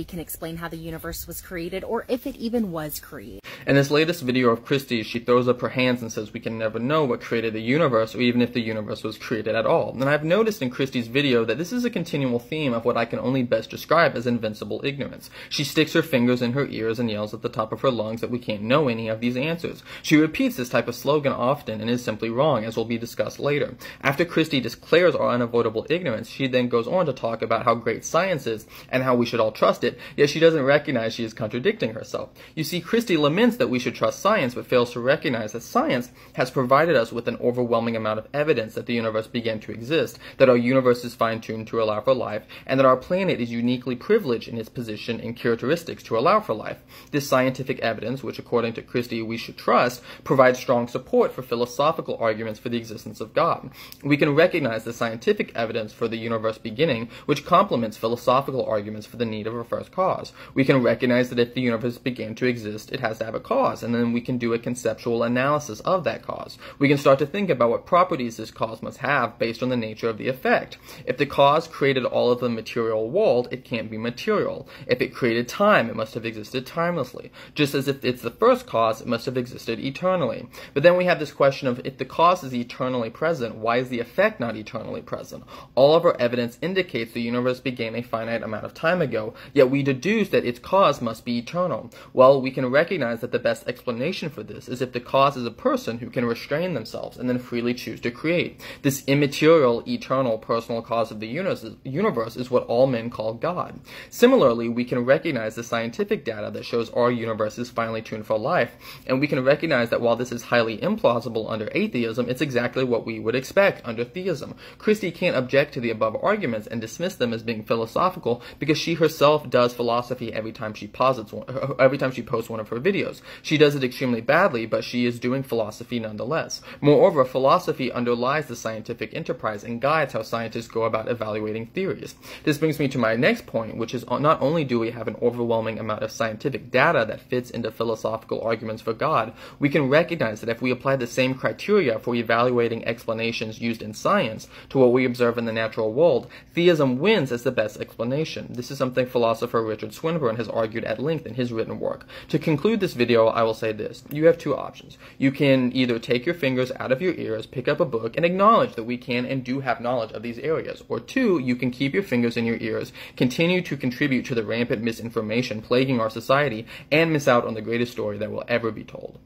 can explain how the universe was created or if it even was created. In this latest video of Christie's, she throws up her hands and says we can never know what created the universe or even if the universe was created at all. And I've noticed in Christie's video that this is a continual theme of what I can only best describe as invincible ignorance. She sticks her fingers in her ears and yells at the top of her lungs that we can't know any of these answers. She repeats this type of slogan often and is simply wrong, as will be discussed later. After Christie declares our unavoidable ignorance, she then goes on to talk about how great science is and how we should all trust it, yet she doesn't recognize she is contradicting herself. You see, Christie laments that we should trust science, but fails to recognize that science has provided us with an overwhelming amount of evidence that the universe began to exist, that our universe is fine-tuned to allow for life, and that our planet is uniquely privileged in its position and characteristics to allow for life. This scientific evidence, which according to Christie we should trust, provides strong support for philosophical arguments for the existence of God. We can recognize the scientific evidence for the universe beginning, which complements philosophical arguments for the need of a first cause. We can recognize that if the universe began to exist, it has to have a cause, and then we can do a conceptual analysis of that cause. We can start to think about what properties this cause must have based on the nature of the effect. If the cause created all of the material world, it can't be material. If it created time, it must have existed timelessly. Just as if it's the first cause, it must have existed eternally. But then we have this question of, if the cause is eternally present, why is the effect not eternally present? All of our evidence indicates the universe began a finite amount of time ago, yet we deduce that its cause must be eternal. Well, we can recognize that the best explanation for this is if the cause is a person who can restrain themselves and then freely choose to create. This immaterial, eternal, personal cause of the universe is what all men call God. Similarly, we can recognize the scientific data that shows our universe is finely tuned for life, and we can recognize that while this is highly implausible under atheism, it's exactly what we would expect under theism. Christie can't object to the above arguments and dismiss them as being philosophical because she herself does philosophy every time she posts one of her videos. She does it extremely badly, but she is doing philosophy nonetheless. Moreover, philosophy underlies the scientific enterprise and guides how scientists go about evaluating theories. This brings me to my next point, which is not only do we have an overwhelming amount of scientific data that fits into philosophical arguments for God, we can recognize that if we apply the same criteria for evaluating explanations used in science to what we observe in the natural world, theism wins as the best explanation. This is something philosopher Richard Swinburne has argued at length in his written work. To conclude this video, I will say this. You have two options. You can either take your fingers out of your ears, pick up a book, and acknowledge that we can and do have knowledge of these areas. Or two, you can keep your fingers in your ears, continue to contribute to the rampant misinformation plaguing our society, and miss out on the greatest story that will ever be told.